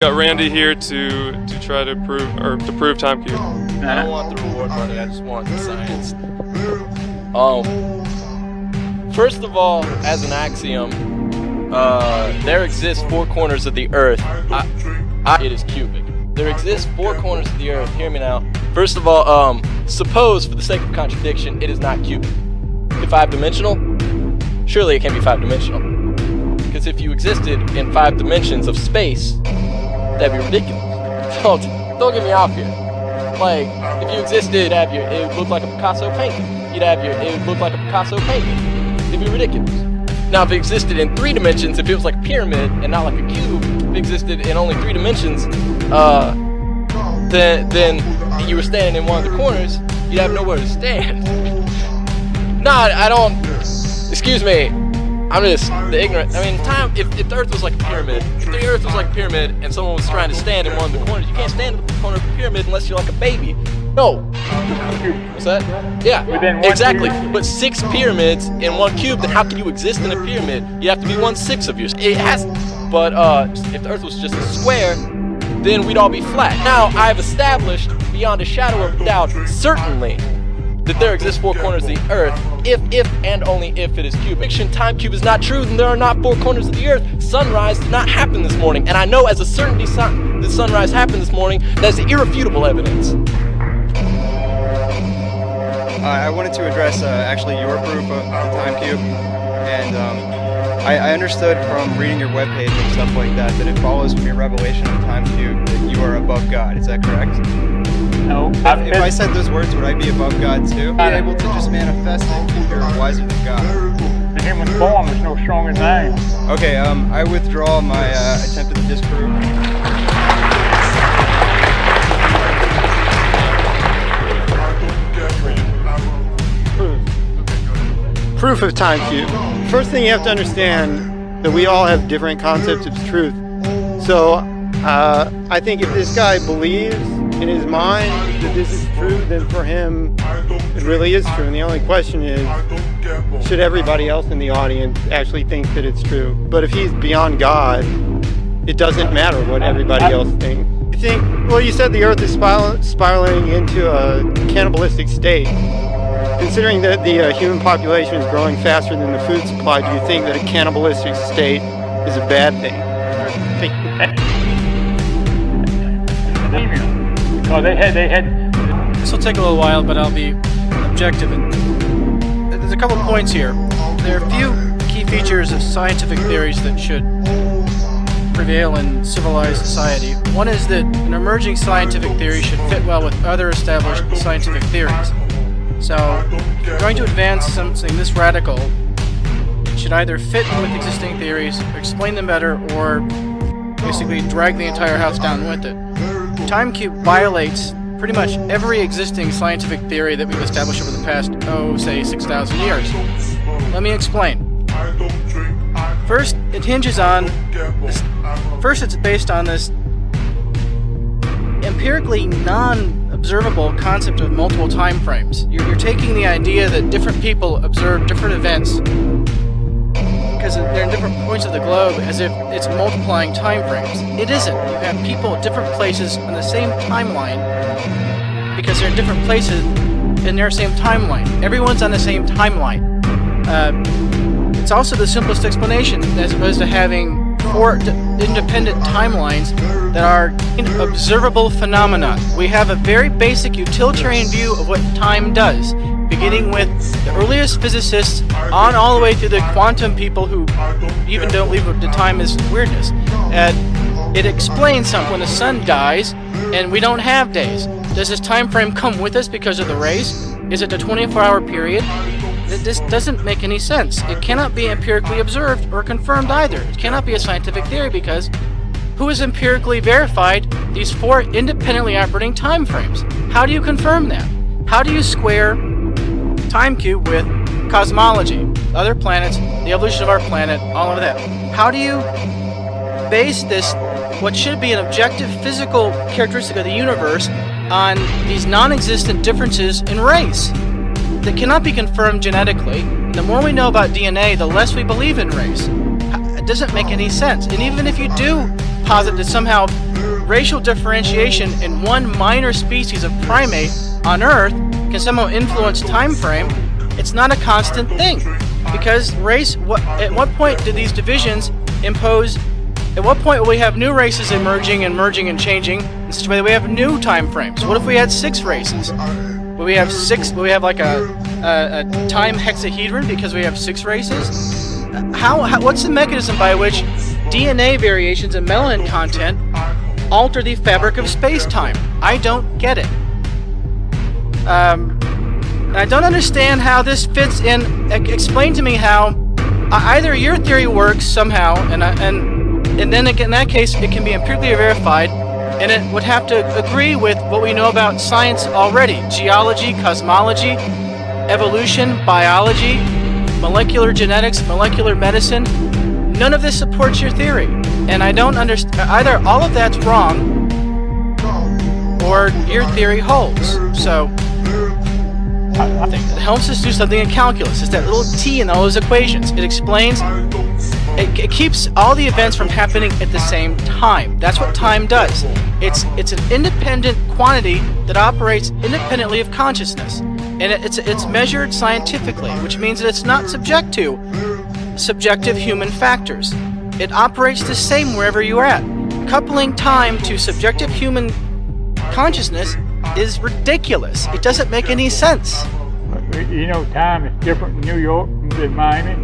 Got Randy here to try to prove time cube. I don't want the reward money, I just want the science. First of all, as an axiom, there exist four corners of the earth. It is cubic. There exist four corners of the earth. Hear me now. First of all, suppose, for the sake of contradiction, it is not cubic. Is 5-dimensional? Surely it can't be 5-dimensional. Because if you existed in 5 dimensions of space, that'd be ridiculous. Don't get me off here. Like, if you existed, it would look like a Picasso painting. It would look like a Picasso painting. It'd be ridiculous. Now, if it existed in 3 dimensions, if it was like a pyramid and not like a cube, if it existed in only 3 dimensions, then you were standing in one of the corners, you'd have nowhere to stand. Nah, I don't. Excuse me. I'm just the ignorant. I mean, if the Earth was like a pyramid, and someone was trying to stand in one of the corners, you can't stand in the corner of the pyramid unless you're like a baby. No. What's that? Yeah, exactly. But 6 pyramids in 1 cube, then how can you exist in a pyramid? You have to be 1/6 of yourself. It has. But if the Earth was just a square, then we'd all be flat. Now, I've established beyond a shadow of doubt, certainly, that there exist 4 corners of the earth, if and only if it is cubic. Time cube is not true, then there are not 4 corners of the earth. Sunrise did not happen this morning, and I know as a certainty that sunrise happened this morning. That's irrefutable evidence. I wanted to address actually your proof of the time cube, and I understood from reading your webpage and stuff like that it follows from your revelation of the time cube that you are above God. Is that correct? No. If I said those words, would I be above God too? Be able to just manifest it if you're wiser than God? The human form is no stronger than I am. Okay, I withdraw my attempt to disprove. Proof of time cube. First thing you have to understand that we all have different concepts of truth. So I think if this guy believes in his mind that this is true, then for him it really is true. And the only question is, should everybody else in the audience actually think that it's true? But if he's beyond God, it doesn't matter what everybody else thinks. You think, well, you said the earth is spiraling into a cannibalistic state. Considering that the human population is growing faster than the food supply, do you think that a cannibalistic state is a bad thing? Oh, they had. This will take a little while, but I'll be objective. There's a couple points here. There are a few key features of scientific theories that should prevail in civilized society. One is that an emerging scientific theory should fit well with other established scientific theories. So, if you're going to advance something this radical, it should either fit with existing theories, explain them better, or basically drag the entire house down with it. Time cube violates pretty much every existing scientific theory that we've established over the past, say 6,000 years. Let me explain. First, it hinges on this. First, it's based on this empirically non-observable concept of multiple time frames. You're taking the idea that different people observe different events because they're in different points of the globe as if it's multiplying time frames. It isn't. You have people at different places on the same timeline because they're in different places in their same timeline. Everyone's on the same timeline. It's also the simplest explanation as opposed to having 4 independent timelines that are observable phenomena. We have a very basic utilitarian view of what time does, beginning with the earliest physicists on all the way through the quantum people who even don't believe the time is weirdness. It explains something. When the sun dies and we don't have days, does this time frame come with us because of the rays? Is it a 24-hour period? This doesn't make any sense. It cannot be empirically observed or confirmed either. It cannot be a scientific theory because who has empirically verified these 4 independently operating time frames? How do you confirm that? How do you square time cube with cosmology, other planets, the evolution of our planet, all of that? How do you base this, what should be an objective physical characteristic of the universe, on these non-existent differences in race that cannot be confirmed genetically? The more we know about DNA, the less we believe in race. It doesn't make any sense. And even if you do posit that somehow racial differentiation in one minor species of primate on Earth can somehow influence time frame, it's not a constant thing. Because race, at what point do these divisions impose? At what point will we have new races emerging and merging and changing in such a way that we have new time frames? What if we had 6 races? Will we have 6? Will we have like a time hexahedron because we have 6 races? What's the mechanism by which DNA variations in melanin content alter the fabric of space-time? I don't get it. I don't understand how this fits in. Explain to me how either your theory works somehow, and then again, in that case, it can be empirically verified, and it would have to agree with what we know about science already: geology, cosmology, evolution, biology, molecular genetics, molecular medicine. None of this supports your theory, and I don't understand. Either all of that's wrong, or your theory holds. So I think it helps us do something in calculus. It's that little t in all those equations. It explains. It keeps all the events from happening at the same time. That's what time does. It's an independent quantity that operates independently of consciousness, and it's measured scientifically, which means that it's not subject to subjective human factors. It operates the same wherever you're at. Coupling time to subjective human consciousness is ridiculous. It doesn't make any sense. You know, time is different in New York than Miami.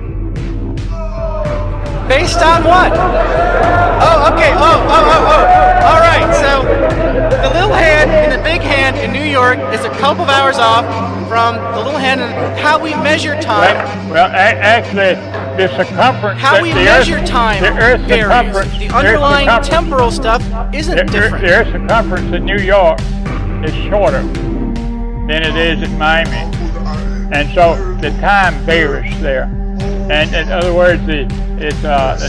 Based on what? Oh, okay. Oh. All right. So the little hand and the big hand in New York is a couple of hours off from the little hand and how we measure time. Well, actually, the circumference. How we measure time varies. The underlying temporal stuff isn't different. The Earth's circumference in New York is shorter than it is in Miami, and so the time varies there. And in other words, the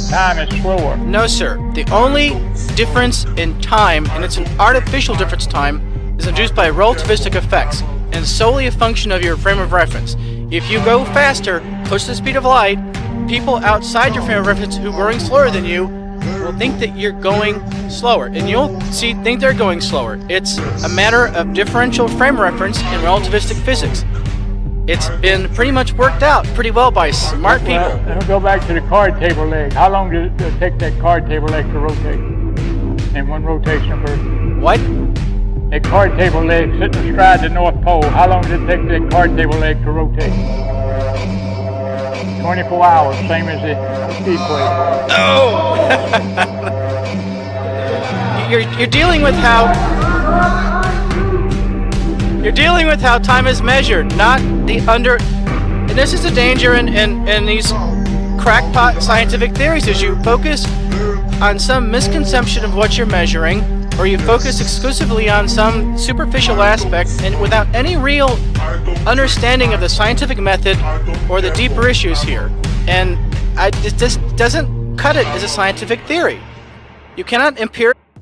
time is slower. No, sir. The only difference in time, and it's an artificial difference in time, is induced by relativistic effects, and solely a function of your frame of reference. If you go faster, close to the speed of light, people outside your frame of reference who are going slower than you will think that you're going slower, and you'll think they're going slower. It's a matter of differential frame reference in relativistic physics. It's been pretty much worked out pretty well by smart people. Well, we'll go back to the card table leg. How long does it take that card table leg to rotate in one rotation of Earth? What? A card table leg sitting astride the North Pole. How long does it take that card table leg to rotate? 24 hours, same as the equator. Oh! You're dealing with how... You're dealing with how time is measured, not the under... And this is the danger in these crackpot scientific theories, is you focus on some misconception of what you're measuring, or you focus exclusively on some superficial aspect and without any real understanding of the scientific method or the deeper issues here. And it just doesn't cut it as a scientific theory. You cannot empirically